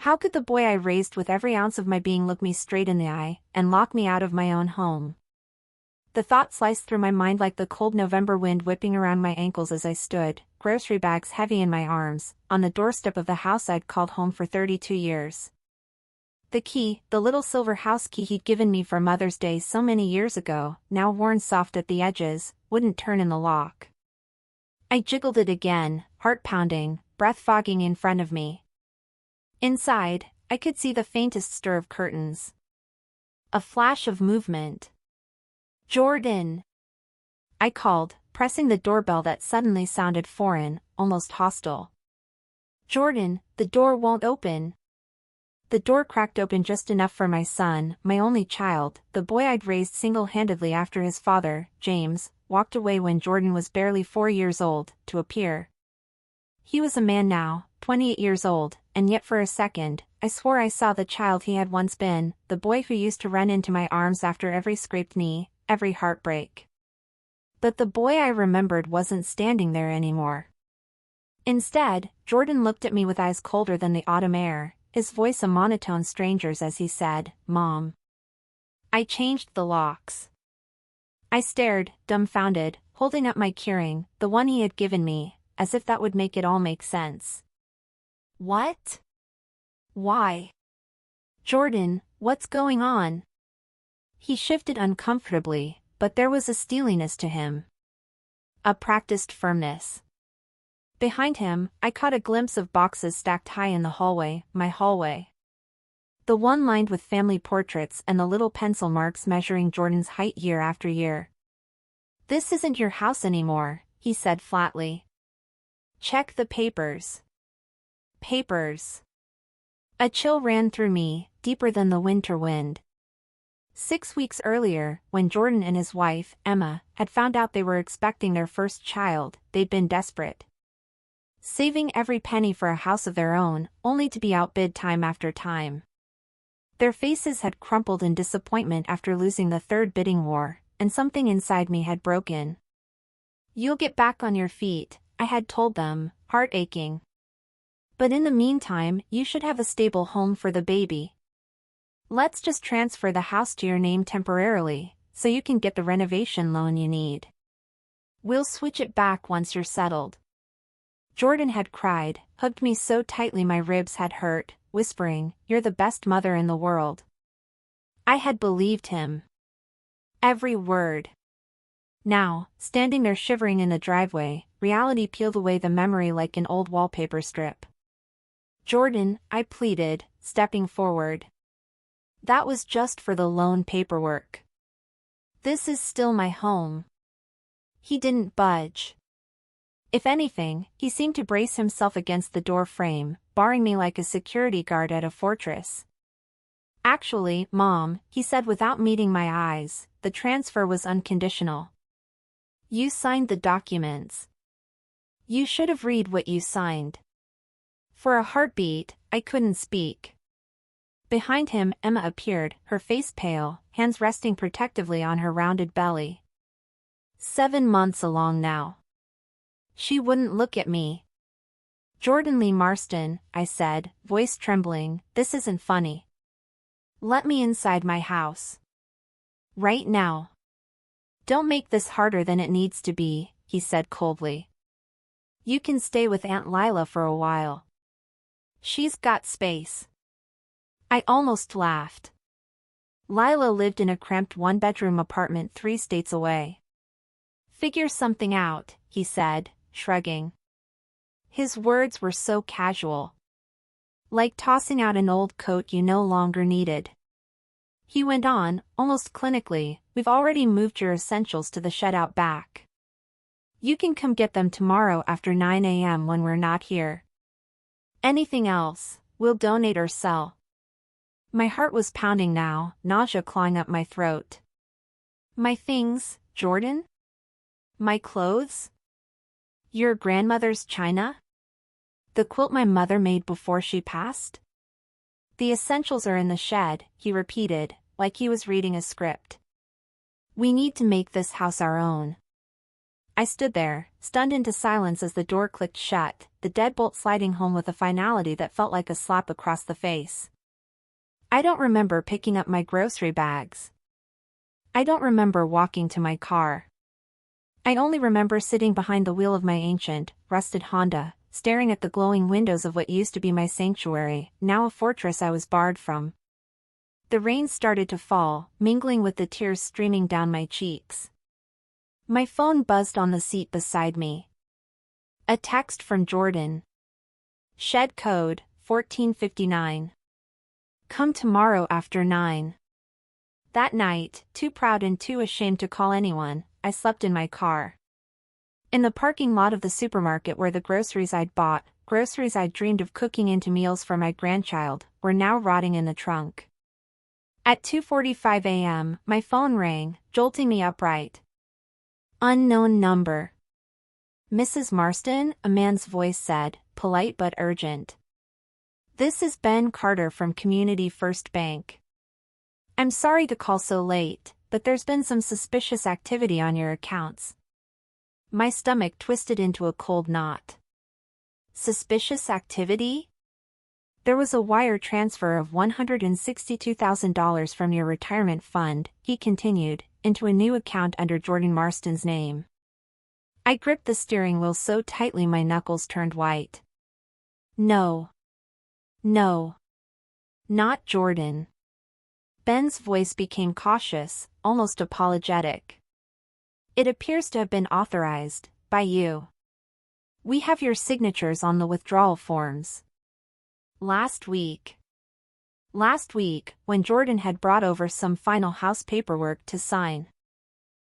How could the boy I raised with every ounce of my being look me straight in the eye and lock me out of my own home? The thought sliced through my mind like the cold November wind whipping around my ankles as I stood, grocery bags heavy in my arms, on the doorstep of the house I'd called home for 32 years. The key, the little silver house key he'd given me for Mother's Day so many years ago, now worn soft at the edges, wouldn't turn in the lock. I jiggled it again, heart pounding, breath fogging in front of me. Inside, I could see the faintest stir of curtains. A flash of movement. "Jordan!" I called, pressing the doorbell that suddenly sounded foreign, almost hostile. "Jordan, the door won't open." The door cracked open just enough for my son, my only child, the boy I'd raised single-handedly after his father, James, walked away when Jordan was barely 4 years old, to appear. He was a man now, 28 years old, and yet for a second, I swore I saw the child he had once been, the boy who used to run into my arms after every scraped knee, every heartbreak. But the boy I remembered wasn't standing there anymore. Instead, Jordan looked at me with eyes colder than the autumn air, his voice a monotone stranger's as he said, "Mom." I changed the locks. I stared, dumbfounded, holding up my keyring, the one he had given me, as if that would make it all make sense. "What? Why? Jordan, what's going on?" He shifted uncomfortably, but there was a steeliness to him. A practiced firmness. Behind him, I caught a glimpse of boxes stacked high in the hallway, my hallway. The one lined with family portraits and the little pencil marks measuring Jordan's height year after year. "This isn't your house anymore," he said flatly. "Check the papers." Papers. A chill ran through me, deeper than the winter wind. 6 weeks earlier, when Jordan and his wife, Emma, had found out they were expecting their first child, they'd been desperate. Saving every penny for a house of their own, only to be outbid time after time. Their faces had crumpled in disappointment after losing the third bidding war, and something inside me had broken. "You'll get back on your feet," I had told them, heart aching. "But in the meantime, you should have a stable home for the baby. Let's just transfer the house to your name temporarily, so you can get the renovation loan you need. We'll switch it back once you're settled." Jordan had cried, hugged me so tightly my ribs had hurt, whispering, "You're the best mother in the world." I had believed him. Every word. Now, standing there shivering in the driveway, reality peeled away the memory like an old wallpaper strip. "Jordan," I pleaded, stepping forward. "That was just for the loan paperwork. This is still my home." He didn't budge. If anything, he seemed to brace himself against the door frame, barring me like a security guard at a fortress. "Actually, Mom," he said without meeting my eyes, "the transfer was unconditional. You signed the documents. You should have read what you signed." For a heartbeat, I couldn't speak. Behind him, Emma appeared, her face pale, hands resting protectively on her rounded belly. 7 months along now. She wouldn't look at me. "Jordan Lee Marston," I said, voice trembling, "this isn't funny. Let me inside my house. Right now." "Don't make this harder than it needs to be," he said coldly. "You can stay with Aunt Lila for a while. She's got space." I almost laughed. Lila lived in a cramped one-bedroom apartment 3 states away. "Figure something out," he said, shrugging. His words were so casual. Like tossing out an old coat you no longer needed. He went on, almost clinically, "We've already moved your essentials to the shed out back. You can come get them tomorrow after 9 a.m. when we're not here. Anything else, we'll donate or sell." My heart was pounding now, nausea clawing up my throat. "My things, Jordan? My clothes? Your grandmother's china? The quilt my mother made before she passed?" "The essentials are in the shed," he repeated, like he was reading a script. "We need to make this house our own." I stood there, stunned into silence as the door clicked shut, the deadbolt sliding home with a finality that felt like a slap across the face. I don't remember picking up my grocery bags. I don't remember walking to my car. I only remember sitting behind the wheel of my ancient, rusted Honda, staring at the glowing windows of what used to be my sanctuary, now a fortress I was barred from. The rain started to fall, mingling with the tears streaming down my cheeks. My phone buzzed on the seat beside me. A text from Jordan. Shed code, 1459. Come tomorrow after 9. That night, too proud and too ashamed to call anyone, I slept in my car. In the parking lot of the supermarket where the groceries I'd bought, groceries I'd dreamed of cooking into meals for my grandchild, were now rotting in the trunk. At 2:45 a.m., my phone rang, jolting me upright. Unknown number. Mrs. Marston, a man's voice said, polite but urgent. This is Ben Carter from Community First Bank. I'm sorry to call so late, but there's been some suspicious activity on your accounts. My stomach twisted into a cold knot. Suspicious activity? There was a wire transfer of $162,000 from your retirement fund, he continued, into a new account under Jordan Marston's name. I gripped the steering wheel so tightly my knuckles turned white. No. No. Not Jordan. Ben's voice became cautious, almost apologetic. It appears to have been authorized by you. We have your signatures on the withdrawal forms. Last week, when Jordan had brought over some final house paperwork to sign.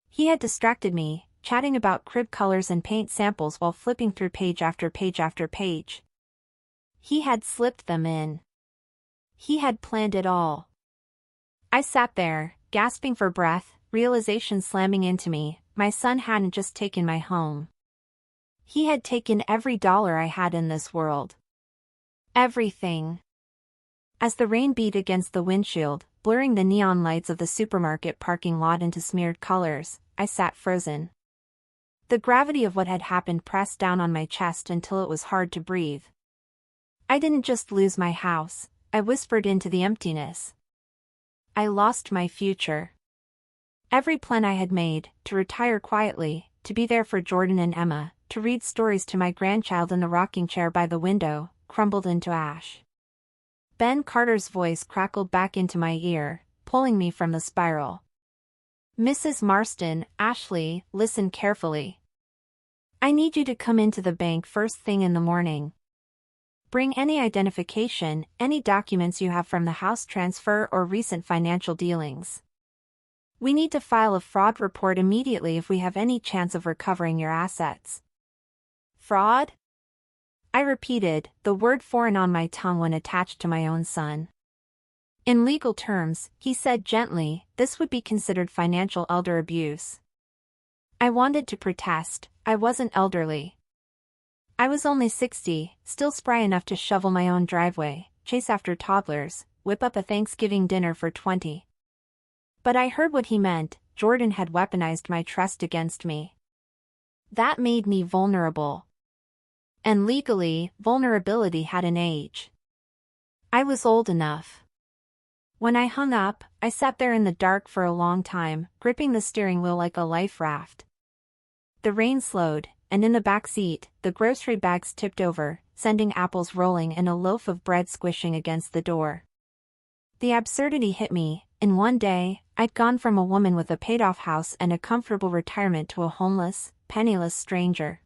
He had distracted me, chatting about crib colors and paint samples while flipping through page after page after page. He had slipped them in. He had planned it all. I sat there, gasping for breath, realization slamming into me, my son hadn't just taken my home. He had taken every dollar I had in this world. Everything. As the rain beat against the windshield, blurring the neon lights of the supermarket parking lot into smeared colors, I sat frozen. The gravity of what had happened pressed down on my chest until it was hard to breathe. I didn't just lose my house, I whispered into the emptiness. I lost my future. Every plan I had made, to retire quietly, to be there for Jordan and Emma, to read stories to my grandchild in the rocking chair by the window, crumbled into ash. Ben Carter's voice crackled back into my ear, pulling me from the spiral. Mrs. Marston, Ashley, listen carefully. I need you to come into the bank first thing in the morning. Bring any identification, any documents you have from the house transfer or recent financial dealings. We need to file a fraud report immediately if we have any chance of recovering your assets. Fraud? I repeated, the word foreign on my tongue when attached to my own son. In legal terms, he said gently, this would be considered financial elder abuse. I wanted to protest, I wasn't elderly. I was only 60, still spry enough to shovel my own driveway, chase after toddlers, whip up a Thanksgiving dinner for 20. But I heard what he meant, Jordan had weaponized my trust against me. That made me vulnerable. And legally, vulnerability had an age. I was old enough. When I hung up, I sat there in the dark for a long time, gripping the steering wheel like a life raft. The rain slowed, and in the back seat, the grocery bags tipped over, sending apples rolling and a loaf of bread squishing against the door. The absurdity hit me. In one day, I'd gone from a woman with a paid-off house and a comfortable retirement to a homeless, penniless stranger.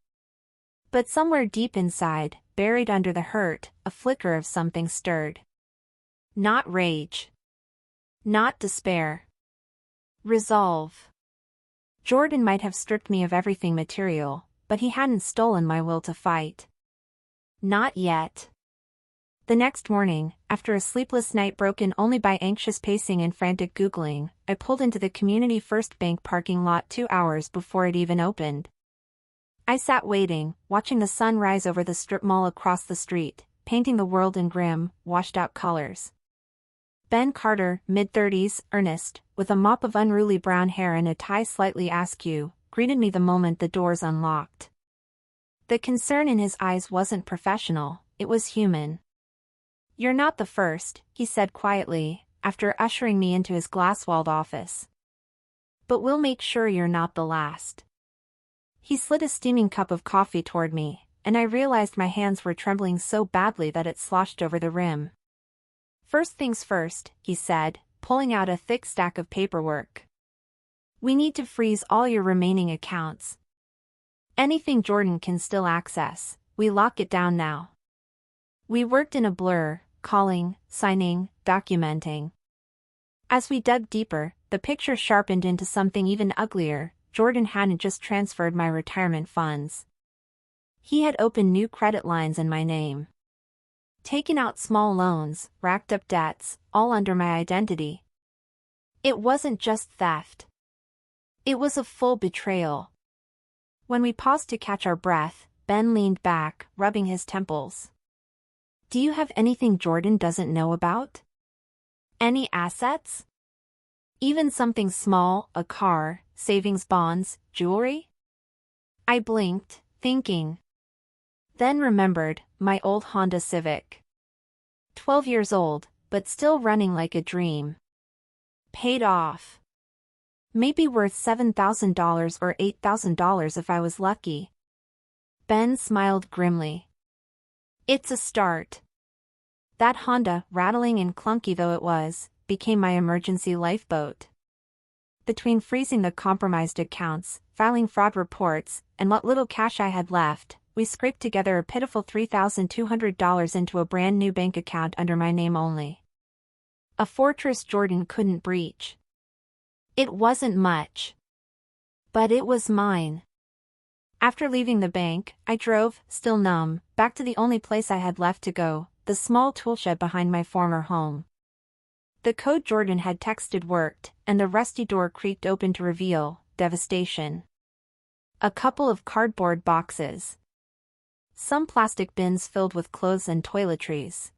But somewhere deep inside, buried under the hurt, a flicker of something stirred. Not rage. Not despair. Resolve. Jordan might have stripped me of everything material, but he hadn't stolen my will to fight. Not yet. The next morning, after a sleepless night broken only by anxious pacing and frantic Googling, I pulled into the Community First Bank parking lot 2 hours before it even opened. I sat waiting, watching the sun rise over the strip mall across the street, painting the world in grim, washed-out colors. Ben Carter, mid-30s, earnest, with a mop of unruly brown hair and a tie slightly askew, greeted me the moment the doors unlocked. The concern in his eyes wasn't professional, it was human. "You're not the first," he said quietly, after ushering me into his glass-walled office. "But we'll make sure you're not the last." He slid a steaming cup of coffee toward me, and I realized my hands were trembling so badly that it sloshed over the rim. "First things first," he said, pulling out a thick stack of paperwork. "We need to freeze all your remaining accounts. Anything Jordan can still access, we lock it down now." We worked in a blur, calling, signing, documenting. As we dug deeper, the picture sharpened into something even uglier. Jordan hadn't just transferred my retirement funds. He had opened new credit lines in my name. Taken out small loans, racked up debts, all under my identity. It wasn't just theft. It was a full betrayal. When we paused to catch our breath, Ben leaned back, rubbing his temples. "Do you have anything Jordan doesn't know about? Any assets? Even something small, a car, savings bonds, jewelry?" I blinked, thinking. Then remembered, my old Honda Civic. 12 years old, but still running like a dream. Paid off. Maybe worth $7,000 or $8,000 if I was lucky. Ben smiled grimly. "It's a start." That Honda, rattling and clunky though it was, became my emergency lifeboat. Between freezing the compromised accounts, filing fraud reports, and what little cash I had left, we scraped together a pitiful $3,200 into a brand new bank account under my name only. A fortress Jordan couldn't breach. It wasn't much. But it was mine. After leaving the bank, I drove, still numb, back to the only place I had left to go, the small toolshed behind my former home. The code Jordan had texted worked, and the rusty door creaked open to reveal devastation. A couple of cardboard boxes. Some plastic bins filled with clothes and toiletries.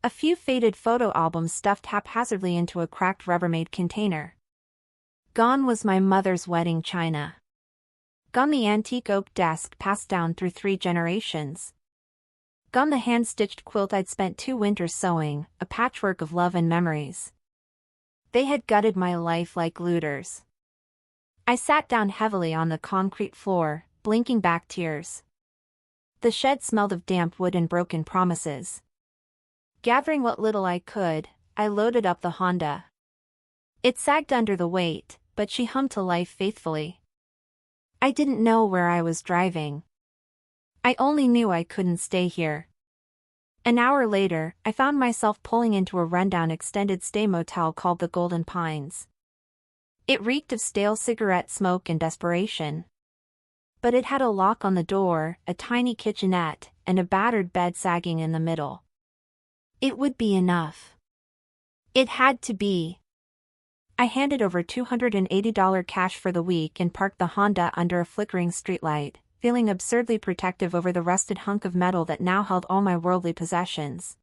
A few faded photo albums stuffed haphazardly into a cracked Rubbermaid container. Gone was my mother's wedding china. Gone the antique oak desk passed down through 3 generations. Gone the hand-stitched quilt I'd spent 2 winters sewing, a patchwork of love and memories. They had gutted my life like looters. I sat down heavily on the concrete floor, blinking back tears. The shed smelled of damp wood and broken promises. Gathering what little I could, I loaded up the Honda. It sagged under the weight, but she hummed to life faithfully. I didn't know where I was driving. I only knew I couldn't stay here. An hour later, I found myself pulling into a rundown extended stay motel called the Golden Pines. It reeked of stale cigarette smoke and desperation. But it had a lock on the door, a tiny kitchenette, and a battered bed sagging in the middle. It would be enough. It had to be. I handed over $280 cash for the week and parked the Honda under a flickering streetlight, feeling absurdly protective over the rusted hunk of metal that now held all my worldly possessions.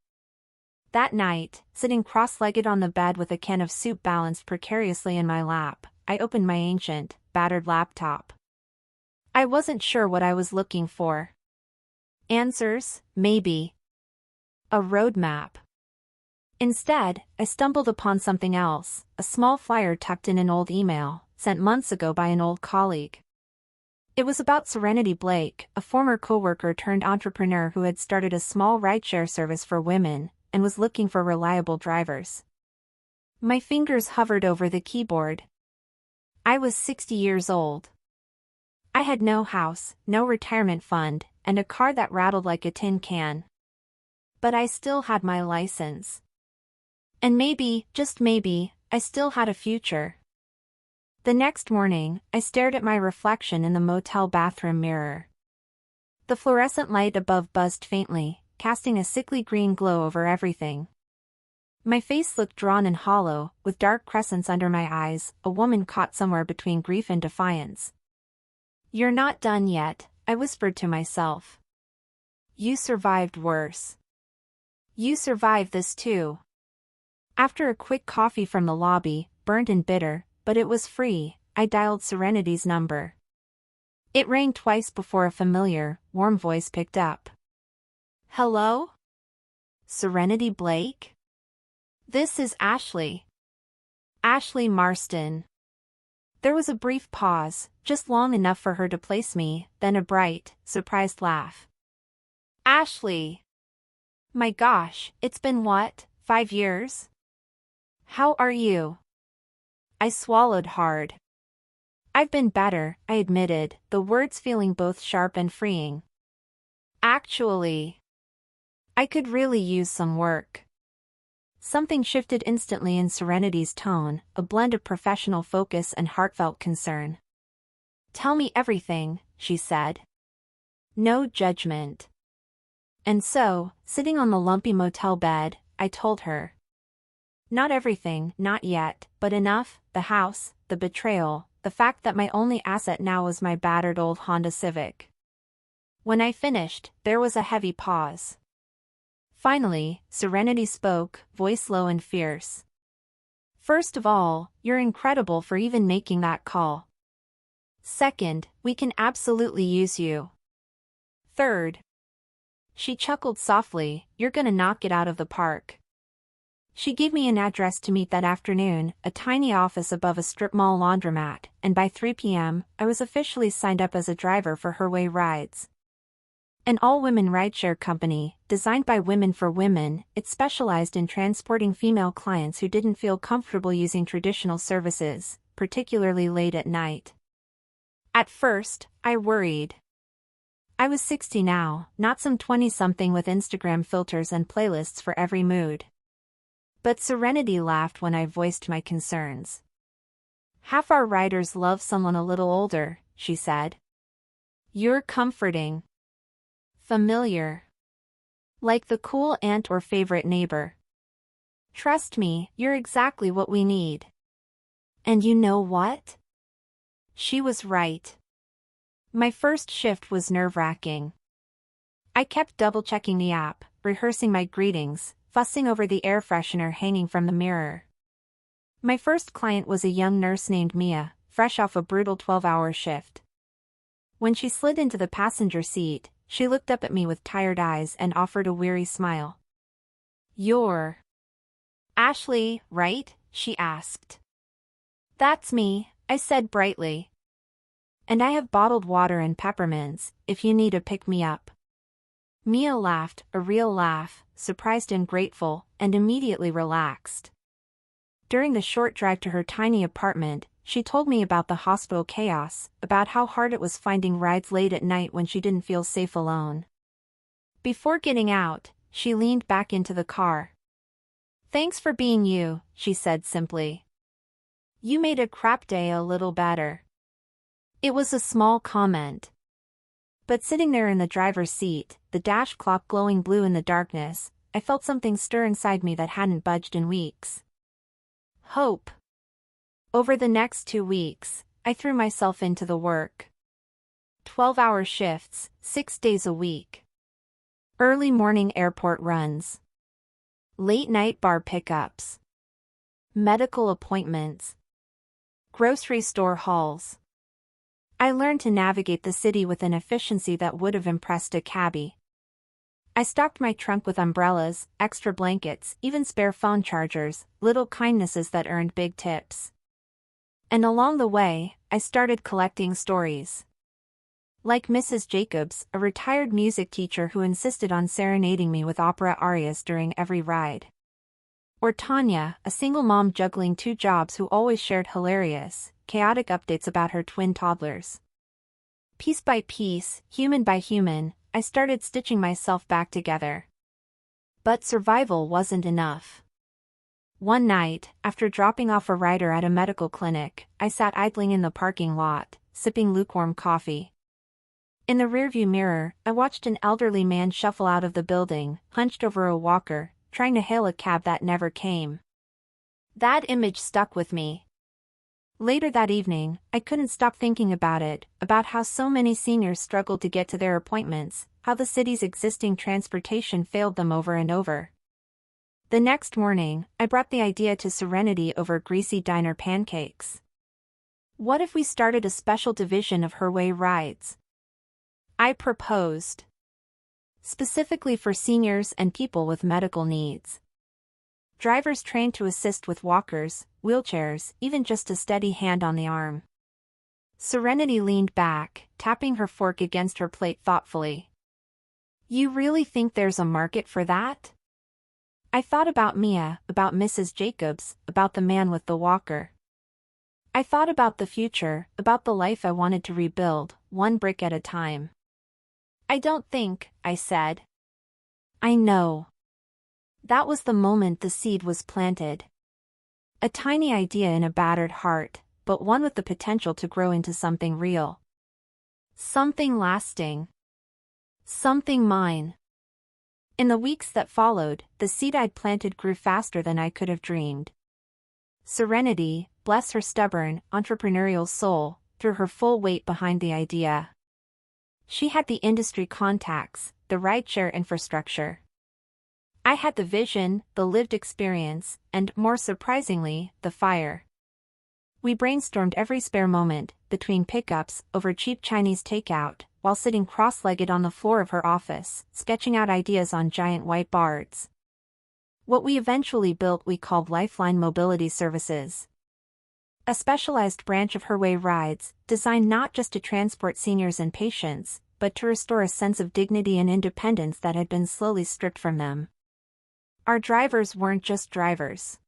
That night, sitting cross-legged on the bed with a can of soup balanced precariously in my lap, I opened my ancient, battered laptop. I wasn't sure what I was looking for. Answers, maybe. A roadmap. Instead, I stumbled upon something else, a small flyer tucked in an old email, sent months ago by an old colleague. It was about Serenity Blake, a former coworker turned entrepreneur who had started a small rideshare service for women, and was looking for reliable drivers. My fingers hovered over the keyboard. I was 60 years old. I had no house, no retirement fund, and a car that rattled like a tin can. But I still had my license. And maybe, just maybe, I still had a future. The next morning, I stared at my reflection in the motel bathroom mirror. The fluorescent light above buzzed faintly, casting a sickly green glow over everything. My face looked drawn and hollow, with dark crescents under my eyes, a woman caught somewhere between grief and defiance. "You're not done yet," I whispered to myself. "You survived worse. You survived this too." After a quick coffee from the lobby, burnt and bitter, but it was free, I dialed Serenity's number. It rang twice before a familiar, warm voice picked up. Hello? Serenity Blake? This is Ashley. Ashley Marston. There was a brief pause, just long enough for her to place me, then a bright, surprised laugh. Ashley! My gosh, it's been what, 5 years? How are you? I swallowed hard. I've been better, I admitted, the words feeling both sharp and freeing. Actually, I could really use some work. Something shifted instantly in Serenity's tone, a blend of professional focus and heartfelt concern. Tell me everything, she said. No judgment. And so, sitting on the lumpy motel bed, I told her. Not everything, not yet, but enough, the house, the betrayal, the fact that my only asset now was my battered old Honda Civic. When I finished, there was a heavy pause. Finally, Serenity spoke, voice low and fierce. First of all, you're incredible for even making that call. Second, we can absolutely use you. Third. She chuckled softly, you're gonna knock it out of the park. She gave me an address to meet that afternoon, a tiny office above a strip mall laundromat, and by 3 p.m., I was officially signed up as a driver for Her Way Rides. An all-women rideshare company, designed by women for women, it specialized in transporting female clients who didn't feel comfortable using traditional services, particularly late at night. At first, I worried. I was 60 now, not some 20-something with Instagram filters and playlists for every mood. But Serenity laughed when I voiced my concerns. Half our riders love someone a little older, she said. You're comforting. Familiar. Like the cool aunt or favorite neighbor. Trust me, you're exactly what we need. And you know what? She was right. My first shift was nerve-wracking. I kept double-checking the app, rehearsing my greetings, fussing over the air freshener hanging from the mirror. My first client was a young nurse named Mia, fresh off a brutal 12-hour shift. When she slid into the passenger seat, she looked up at me with tired eyes and offered a weary smile. You're Ashley, right? She asked. That's me, I said brightly. And I have bottled water and peppermints, if you need a pick-me-up. Mia laughed, a real laugh, surprised and grateful, and immediately relaxed. During the short drive to her tiny apartment, she told me about the hospital chaos, about how hard it was finding rides late at night when she didn't feel safe alone. Before getting out, she leaned back into the car. Thanks for being you, she said simply. You made a crap day a little better. It was a small comment. But sitting there in the driver's seat, the dash clock glowing blue in the darkness, I felt something stir inside me that hadn't budged in weeks. Hope. Over the next 2 weeks, I threw myself into the work. 12-hour shifts, 6 days a week. Early morning airport runs. Late-night bar pickups. Medical appointments. Grocery store hauls. I learned to navigate the city with an efficiency that would have impressed a cabbie. I stocked my trunk with umbrellas, extra blankets, even spare phone chargers, little kindnesses that earned big tips. And along the way, I started collecting stories. Like Mrs. Jacobs, a retired music teacher who insisted on serenading me with opera arias during every ride. Or Tanya, a single mom juggling 2 jobs who always shared hilarious, chaotic updates about her twin toddlers. Piece by piece, human by human, I started stitching myself back together. But survival wasn't enough. One night, after dropping off a rider at a medical clinic, I sat idling in the parking lot, sipping lukewarm coffee. In the rearview mirror, I watched an elderly man shuffle out of the building, hunched over a walker, trying to hail a cab that never came. That image stuck with me. Later that evening, I couldn't stop thinking about it, about how so many seniors struggled to get to their appointments, how the city's existing transportation failed them over and over. The next morning, I brought the idea to Serenity over greasy diner pancakes. What if we started a special division of Her Way rides? I proposed. Specifically for seniors and people with medical needs. Drivers trained to assist with walkers, wheelchairs, even just a steady hand on the arm. Serenity leaned back, tapping her fork against her plate thoughtfully. You really think there's a market for that? I thought about Mia, about Mrs. Jacobs, about the man with the walker. I thought about the future, about the life I wanted to rebuild, one brick at a time. I don't think, I said. I know. That was the moment the seed was planted. A tiny idea in a battered heart, but one with the potential to grow into something real. Something lasting. Something mine. In the weeks that followed, the seed I'd planted grew faster than I could have dreamed. Serenity, bless her stubborn, entrepreneurial soul, threw her full weight behind the idea. She had the industry contacts, the rideshare infrastructure. I had the vision, the lived experience, and, more surprisingly, the fire. We brainstormed every spare moment, between pickups, over cheap Chinese takeout, while sitting cross-legged on the floor of her office, sketching out ideas on giant whiteboards. What we eventually built we called Lifeline Mobility Services. A specialized branch of Her Way rides, designed not just to transport seniors and patients, but to restore a sense of dignity and independence that had been slowly stripped from them. Our drivers weren't just drivers.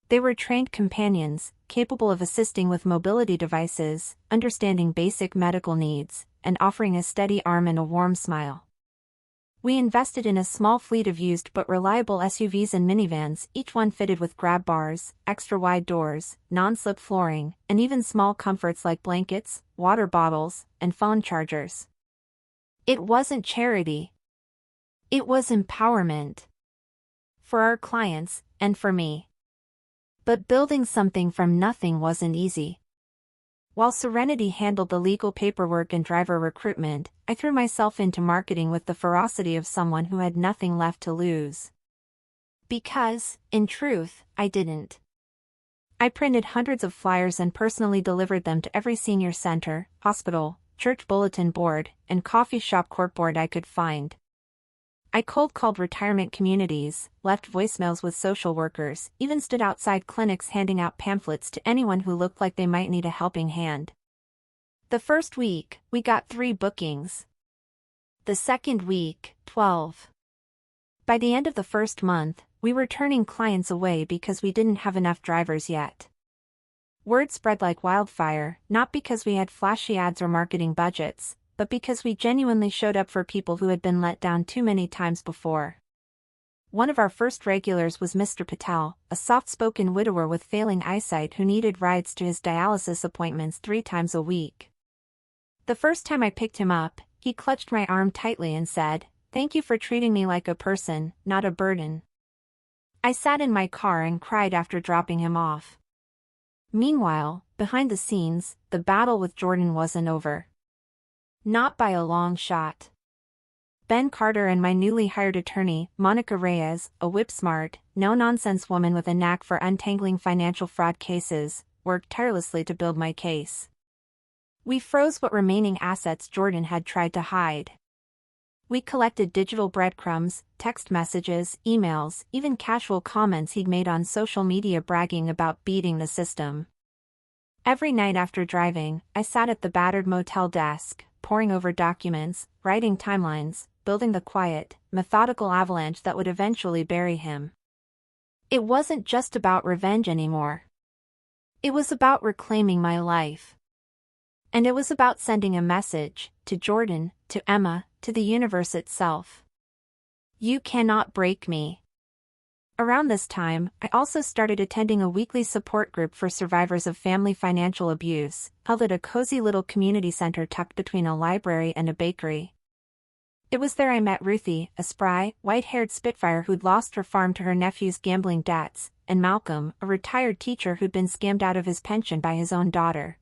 They were trained companions, capable of assisting with mobility devices, understanding basic medical needs, and offering a steady arm and a warm smile. We invested in a small fleet of used but reliable SUVs and minivans, each one fitted with grab bars, extra-wide doors, non-slip flooring, and even small comforts like blankets, water bottles, and phone chargers. It wasn't charity. It was empowerment. For our clients, and for me. But building something from nothing wasn't easy. While Serenity handled the legal paperwork and driver recruitment, I threw myself into marketing with the ferocity of someone who had nothing left to lose. Because, in truth, I didn't. I printed hundreds of flyers and personally delivered them to every senior center, hospital, church bulletin board, and coffee shop corkboard I could find. I cold-called retirement communities, left voicemails with social workers, even stood outside clinics handing out pamphlets to anyone who looked like they might need a helping hand. The first week, we got 3 bookings. The second week, 12. By the end of the first month, we were turning clients away because we didn't have enough drivers yet. Word spread like wildfire, not because we had flashy ads or marketing budgets, but because we genuinely showed up for people who had been let down too many times before. One of our first regulars was Mr. Patel, a soft-spoken widower with failing eyesight who needed rides to his dialysis appointments 3 times a week. The first time I picked him up, he clutched my arm tightly and said, "Thank you for treating me like a person, not a burden." I sat in my car and cried after dropping him off. Meanwhile, behind the scenes, the battle with Jordan wasn't over. Not by a long shot. Ben Carter and my newly hired attorney, Monica Reyes, a whip-smart, no-nonsense woman with a knack for untangling financial fraud cases, worked tirelessly to build my case. We froze what remaining assets Jordan had tried to hide. We collected digital breadcrumbs, text messages, emails, even casual comments he'd made on social media bragging about beating the system. Every night after driving, I sat at the battered motel desk, poring over documents, writing timelines, building the quiet, methodical avalanche that would eventually bury him. It wasn't just about revenge anymore. It was about reclaiming my life. And it was about sending a message, to Jordan, to Emma, to the universe itself. You cannot break me. Around this time, I also started attending a weekly support group for survivors of family financial abuse, held at a cozy little community center tucked between a library and a bakery. It was there I met Ruthie, a spry, white-haired spitfire who'd lost her farm to her nephew's gambling debts, and Malcolm, a retired teacher who'd been scammed out of his pension by his own daughter.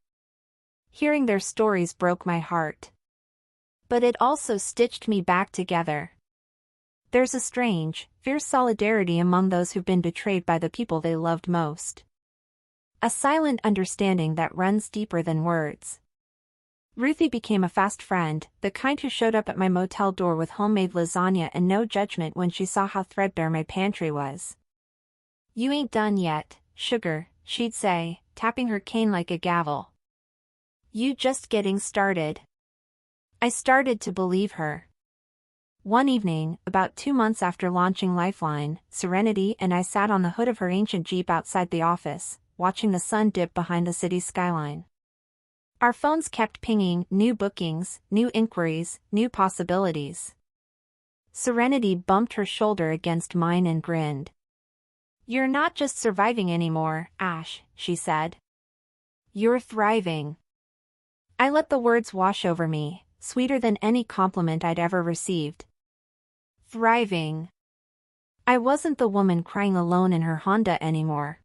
Hearing their stories broke my heart. But it also stitched me back together. There's a strange, fierce solidarity among those who've been betrayed by the people they loved most. A silent understanding that runs deeper than words. Ruthie became a fast friend, the kind who showed up at my motel door with homemade lasagna and no judgment when she saw how threadbare my pantry was. "You ain't done yet, sugar," she'd say, tapping her cane like a gavel. "You just getting started." I started to believe her. One evening, about 2 months after launching Lifeline, Serenity and I sat on the hood of her ancient Jeep outside the office, watching the sun dip behind the city's skyline. Our phones kept pinging, new bookings, new inquiries, new possibilities. Serenity bumped her shoulder against mine and grinned. "You're not just surviving anymore, Ash," she said. "You're thriving." I let the words wash over me, sweeter than any compliment I'd ever received. Thriving. I wasn't the woman crying alone in her Honda anymore.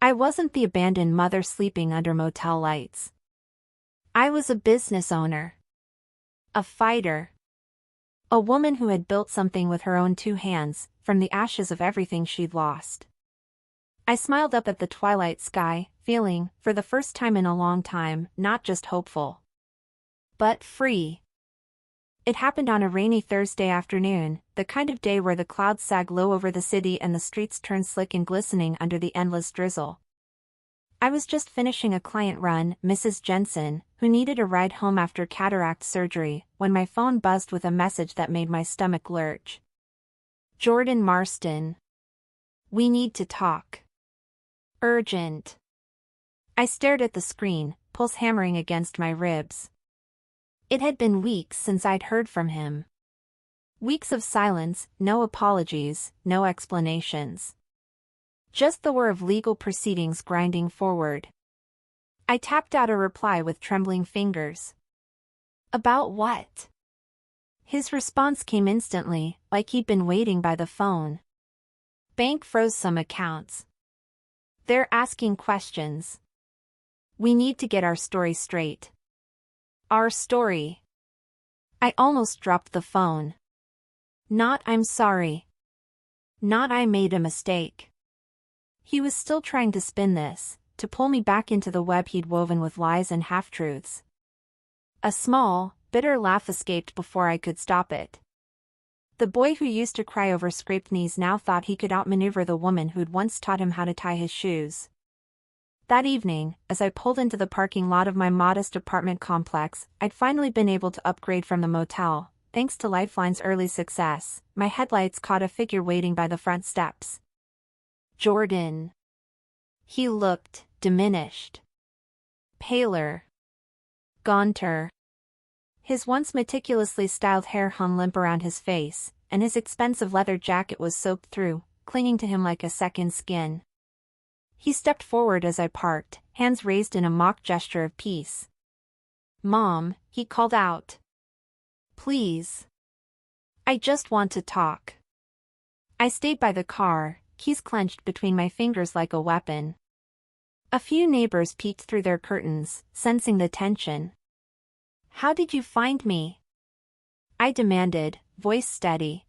I wasn't the abandoned mother sleeping under motel lights. I was a business owner. A fighter. A woman who had built something with her own 2 hands, from the ashes of everything she'd lost. I smiled up at the twilight sky, feeling, for the first time in a long time, not just hopeful, but free. It happened on a rainy Thursday afternoon, the kind of day where the clouds sag low over the city and the streets turn slick and glistening under the endless drizzle. I was just finishing a client run, Mrs. Jensen, who needed a ride home after cataract surgery, when my phone buzzed with a message that made my stomach lurch. "Jordan Marston. We need to talk. Urgent." I stared at the screen, pulse hammering against my ribs. It had been weeks since I'd heard from him. Weeks of silence, no apologies, no explanations. Just the whir of legal proceedings grinding forward. I tapped out a reply with trembling fingers. "About what?" His response came instantly, like he'd been waiting by the phone. "Bank froze some accounts. They're asking questions. We need to get our story straight." Our story. I almost dropped the phone. Not "I'm sorry." Not "I made a mistake." He was still trying to spin this, to pull me back into the web he'd woven with lies and half-truths. A small, bitter laugh escaped before I could stop it. The boy who used to cry over scraped knees now thought he could outmaneuver the woman who'd once taught him how to tie his shoes. That evening, as I pulled into the parking lot of my modest apartment complex, I'd finally been able to upgrade from the motel. Thanks to Lifeline's early success, my headlights caught a figure waiting by the front steps. Jordan. He looked diminished. Paler. Gaunter. His once meticulously styled hair hung limp around his face, and his expensive leather jacket was soaked through, clinging to him like a second skin. He stepped forward as I parked, hands raised in a mock gesture of peace. "Mom," he called out. "Please. I just want to talk." I stayed by the car, keys clenched between my fingers like a weapon. A few neighbors peeked through their curtains, sensing the tension. "How did you find me?" I demanded, voice steady.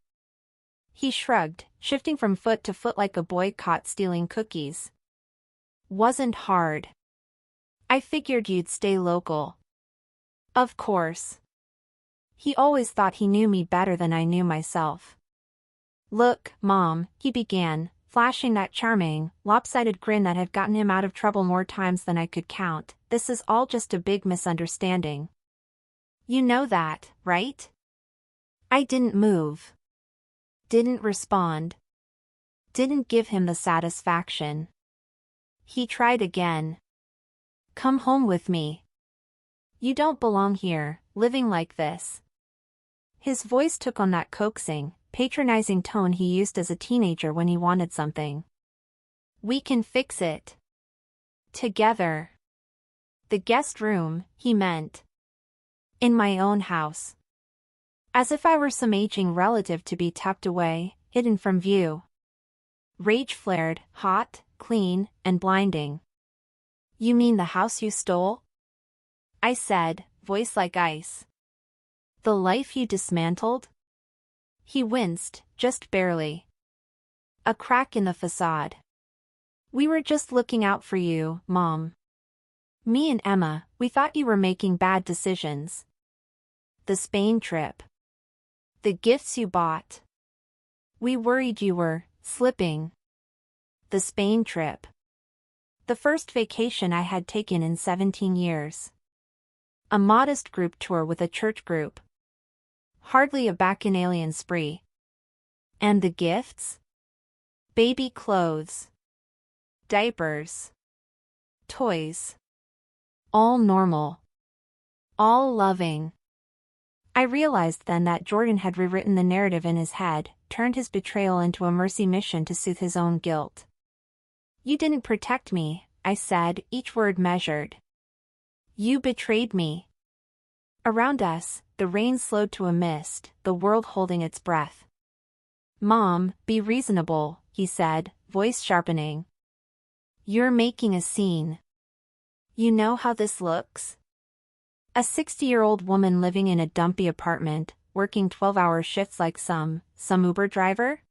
He shrugged, shifting from foot to foot like a boy caught stealing cookies. "Wasn't hard. I figured you'd stay local." Of course. He always thought he knew me better than I knew myself. "Look, Mom," he began, flashing that charming, lopsided grin that had gotten him out of trouble more times than I could count, "this is all just a big misunderstanding. You know that, right?" I didn't move. Didn't respond. Didn't give him the satisfaction. He tried again. "Come home with me. You don't belong here, living like this." His voice took on that coaxing, patronizing tone he used as a teenager when he wanted something. "We can fix it. Together." The guest room, he meant. In my own house. As if I were some aging relative to be tucked away, hidden from view. Rage flared, hot, clean, and blinding. "You mean the house you stole?" I said, voice like ice. "The life you dismantled?" He winced, just barely. "A crack in the facade." We were just looking out for you, Mom. Me and Emma, we thought you were making bad decisions. The Spain trip. The gifts you bought. We worried you were slipping. The Spain trip. The first vacation I had taken in 17 years. A modest group tour with a church group. Hardly a bacchanalian spree. And the gifts? Baby clothes. Diapers. Toys. All normal. All loving. I realized then that Jordan had rewritten the narrative in his head, turned his betrayal into a mercy mission to soothe his own guilt. You didn't protect me, I said, each word measured. You betrayed me. Around us, the rain slowed to a mist, the world holding its breath. Mom, be reasonable, he said, voice sharpening. You're making a scene. You know how this looks? A 60-year-old woman living in a dumpy apartment, working 12-hour shifts like some Uber driver?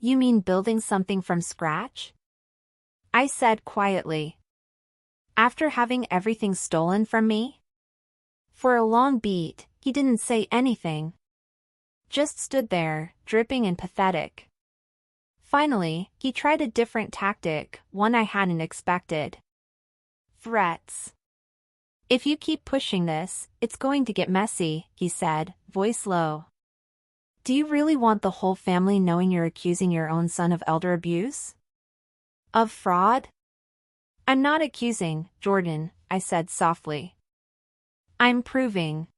You mean building something from scratch? I said quietly. After having everything stolen from me? For a long beat, he didn't say anything. Just stood there, dripping and pathetic. Finally, he tried a different tactic, one I hadn't expected. Threats. If you keep pushing this, it's going to get messy, he said, voice low. Do you really want the whole family knowing you're accusing your own son of elder abuse? Of fraud? I'm not accusing, Jordan, I said softly. I'm proving.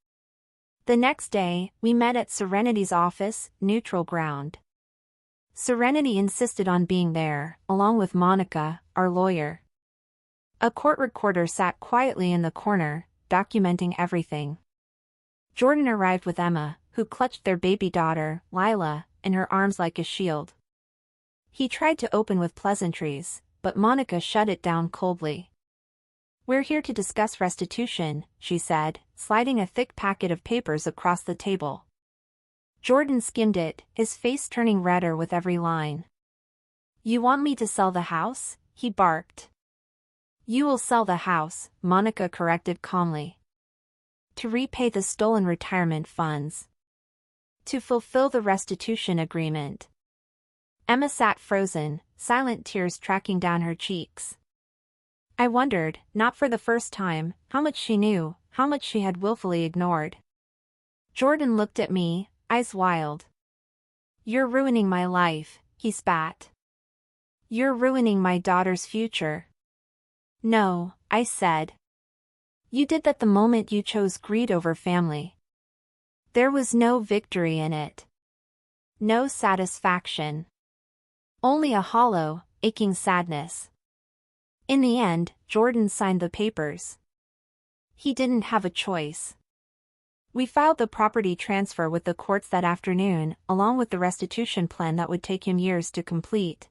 The next day, we met at Serenity's office, neutral ground. Serenity insisted on being there, along with Monica, our lawyer. A court recorder sat quietly in the corner, documenting everything. Jordan arrived with Emma, who clutched their baby daughter, Lila, in her arms like a shield. He tried to open with pleasantries, but Monica shut it down coldly. We're here to discuss restitution, she said, sliding a thick packet of papers across the table. Jordan skimmed it, his face turning redder with every line. You want me to sell the house? He barked. You will sell the house, Monica corrected calmly. To repay the stolen retirement funds. To fulfill the restitution agreement. Emma sat frozen, silent tears tracking down her cheeks. I wondered, not for the first time, how much she knew, how much she had willfully ignored. Jordan looked at me, eyes wild. You're ruining my life, he spat. You're ruining my daughter's future. No, I said. You did that the moment you chose greed over family. There was no victory in it. No satisfaction. Only a hollow, aching sadness. In the end, Jordan signed the papers. He didn't have a choice. We filed the property transfer with the courts that afternoon, along with the restitution plan that would take him years to complete.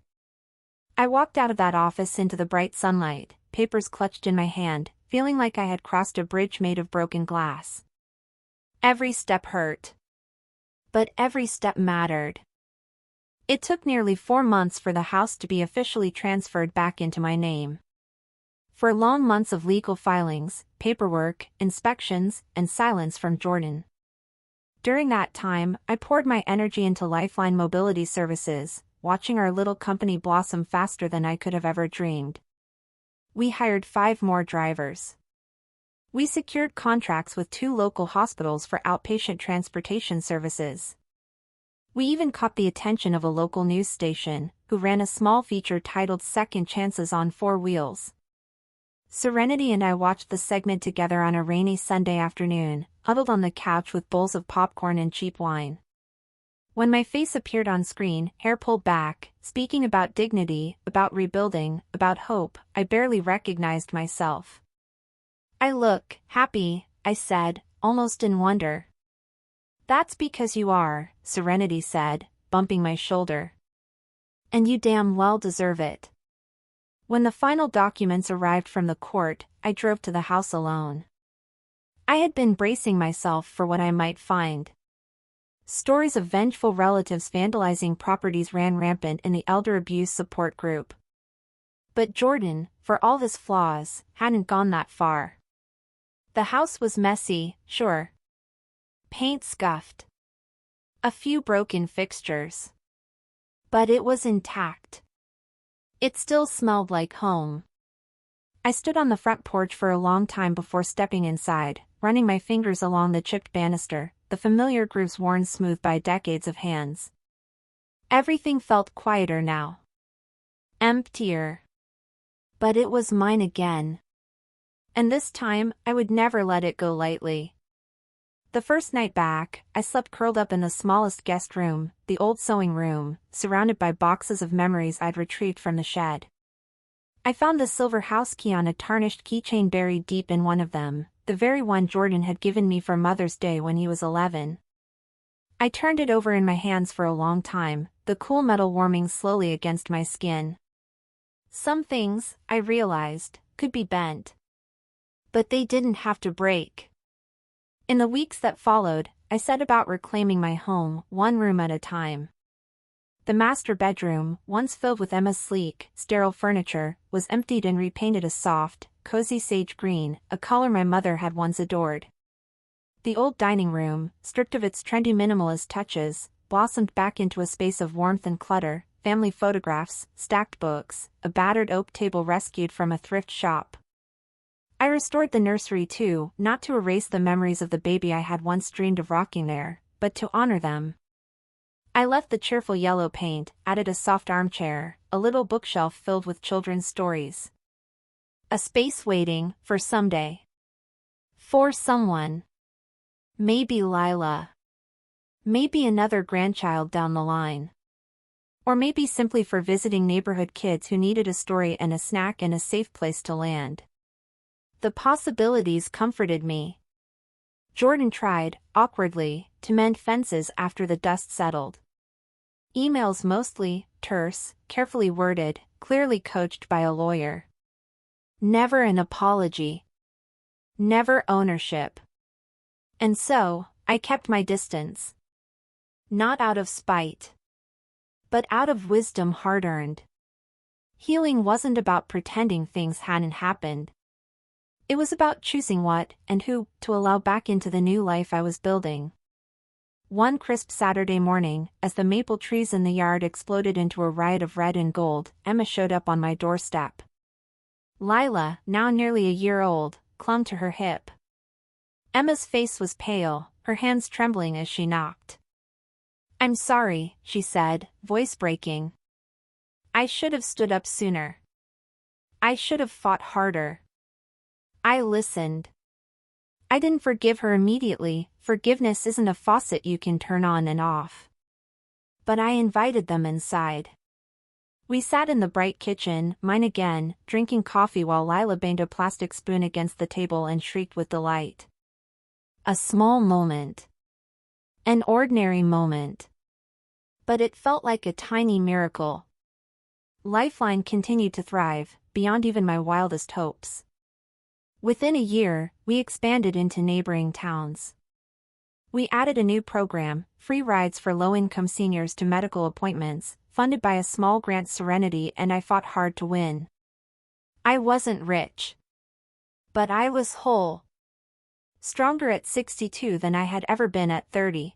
I walked out of that office into the bright sunlight, papers clutched in my hand, feeling like I had crossed a bridge made of broken glass. Every step hurt. But every step mattered. It took nearly 4 months for the house to be officially transferred back into my name. For long months of legal filings, paperwork, inspections, and silence from Jordan. During that time, I poured my energy into Lifeline Mobility Services, watching our little company blossom faster than I could have ever dreamed. We hired 5 more drivers. We secured contracts with 2 local hospitals for outpatient transportation services. We even caught the attention of a local news station, who ran a small feature titled Second Chances on 4 Wheels. Serenity and I watched the segment together on a rainy Sunday afternoon, huddled on the couch with bowls of popcorn and cheap wine. When my face appeared on screen, hair pulled back, speaking about dignity, about rebuilding, about hope, I barely recognized myself. I look happy, I said, almost in wonder. That's because you are, Serenity said, bumping my shoulder. And you damn well deserve it. When the final documents arrived from the court, I drove to the house alone. I had been bracing myself for what I might find. Stories of vengeful relatives vandalizing properties ran rampant in the elder abuse support group. But Jordan, for all his flaws, hadn't gone that far. The house was messy, sure. Paint scuffed. A few broken fixtures. But it was intact. It still smelled like home. I stood on the front porch for a long time before stepping inside, running my fingers along the chipped banister, the familiar grooves worn smooth by decades of hands. Everything felt quieter now. Emptier. But it was mine again. And this time, I would never let it go lightly. The first night back, I slept curled up in the smallest guest room, the old sewing room, surrounded by boxes of memories I'd retrieved from the shed. I found the silver house key on a tarnished keychain buried deep in one of them, the very one Jordan had given me for Mother's Day when he was 11. I turned it over in my hands for a long time, the cool metal warming slowly against my skin. Some things, I realized, could be bent. But they didn't have to break. In the weeks that followed, I set about reclaiming my home, one room at a time. The master bedroom, once filled with Emma's sleek, sterile furniture, was emptied and repainted a soft, cozy sage green, a color my mother had once adored. The old dining room, stripped of its trendy minimalist touches, blossomed back into a space of warmth and clutter, family photographs, stacked books, a battered oak table rescued from a thrift shop. I restored the nursery too, not to erase the memories of the baby I had once dreamed of rocking there, but to honor them. I left the cheerful yellow paint, added a soft armchair, a little bookshelf filled with children's stories. A space waiting for someday. For someone. Maybe Lila. Maybe another grandchild down the line. Or maybe simply for visiting neighborhood kids who needed a story and a snack and a safe place to land. The possibilities comforted me. Jordan tried, awkwardly, to mend fences after the dust settled. Emails mostly, terse, carefully worded, clearly coached by a lawyer. Never an apology. Never ownership. And so, I kept my distance. Not out of spite. But out of wisdom hard-earned. Healing wasn't about pretending things hadn't happened. It was about choosing what, and who, to allow back into the new life I was building. One crisp Saturday morning, as the maple trees in the yard exploded into a riot of red and gold, Emma showed up on my doorstep. Lila, now nearly a year old, clung to her hip. Emma's face was pale, her hands trembling as she knocked. "I'm sorry," she said, voice breaking. "I should have stood up sooner. I should have fought harder. I listened." I didn't forgive her immediately. Forgiveness isn't a faucet you can turn on and off. But I invited them inside. We sat in the bright kitchen, mine again, drinking coffee while Lila banged a plastic spoon against the table and shrieked with delight. A small moment. An ordinary moment. But it felt like a tiny miracle. Lifeline continued to thrive, beyond even my wildest hopes. Within a year, we expanded into neighboring towns. We added a new program, free rides for low-income seniors to medical appointments, funded by a small grant Serenity, and I fought hard to win. I wasn't rich. But I was whole. Stronger at 62 than I had ever been at 30.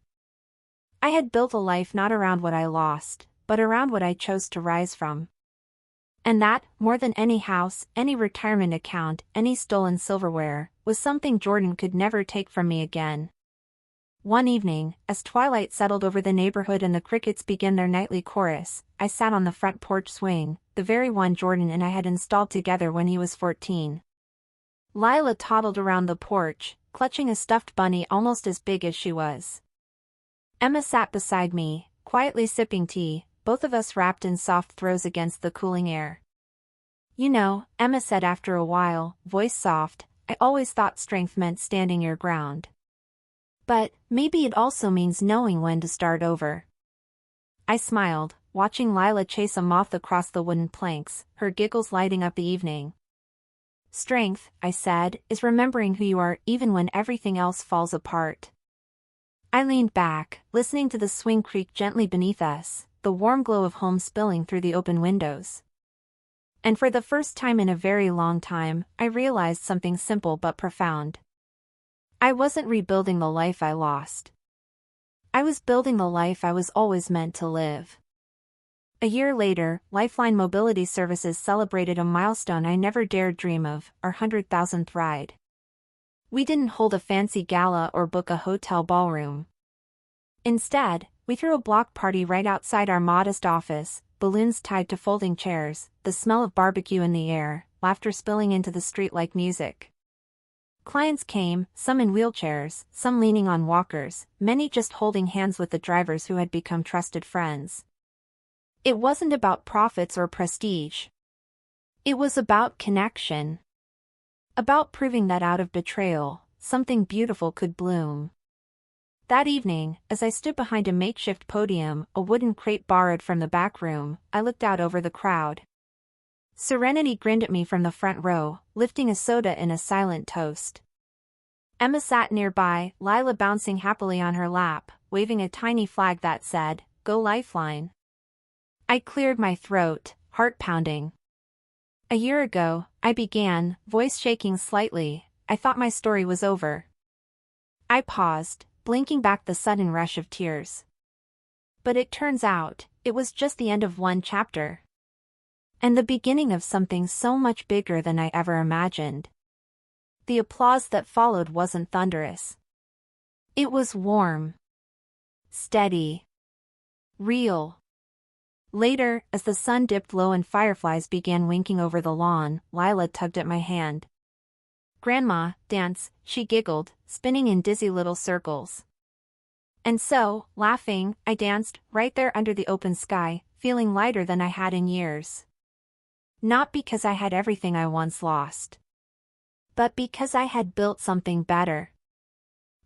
I had built a life not around what I lost, but around what I chose to rise from. And that, more than any house, any retirement account, any stolen silverware, was something Jordan could never take from me again. One evening, as twilight settled over the neighborhood and the crickets began their nightly chorus, I sat on the front porch swing, the very one Jordan and I had installed together when he was 14. Lila toddled around the porch, clutching a stuffed bunny almost as big as she was. Emma sat beside me, quietly sipping tea, both of us wrapped in soft throws against the cooling air. "You know," Emma said after a while, voice soft, "I always thought strength meant standing your ground. But, maybe it also means knowing when to start over." I smiled, watching Lila chase a moth across the wooden planks, her giggles lighting up the evening. "Strength," I said, "is remembering who you are even when everything else falls apart." I leaned back, listening to the swing creak gently beneath us, the warm glow of home spilling through the open windows. And for the first time in a very long time, I realized something simple but profound. I wasn't rebuilding the life I lost. I was building the life I was always meant to live. A year later, Lifeline Mobility Services celebrated a milestone I never dared dream of, our 100,000th ride. We didn't hold a fancy gala or book a hotel ballroom. Instead, we threw a block party right outside our modest office, balloons tied to folding chairs, the smell of barbecue in the air, laughter spilling into the street like music. Clients came, some in wheelchairs, some leaning on walkers, many just holding hands with the drivers who had become trusted friends. It wasn't about profits or prestige. It was about connection. About proving that out of betrayal, something beautiful could bloom. That evening, as I stood behind a makeshift podium, a wooden crate borrowed from the back room, I looked out over the crowd. Serenity grinned at me from the front row, lifting a soda in a silent toast. Emma sat nearby, Lila bouncing happily on her lap, waving a tiny flag that said, "Go Lifeline." I cleared my throat, heart pounding. A year ago, I began, voice shaking slightly, I thought my story was over. I paused, blinking back the sudden rush of tears. But it turns out, it was just the end of one chapter. And the beginning of something so much bigger than I ever imagined. The applause that followed wasn't thunderous. It was warm. Steady. Real. Later, as the sun dipped low and fireflies began winking over the lawn, Lila tugged at my hand. "Grandma, dance," she giggled, spinning in dizzy little circles. And so, laughing, I danced, right there under the open sky, feeling lighter than I had in years. Not because I had everything I once lost. But because I had built something better.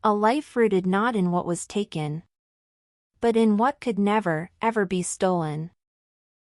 A life rooted not in what was taken, but in what could never, ever be stolen.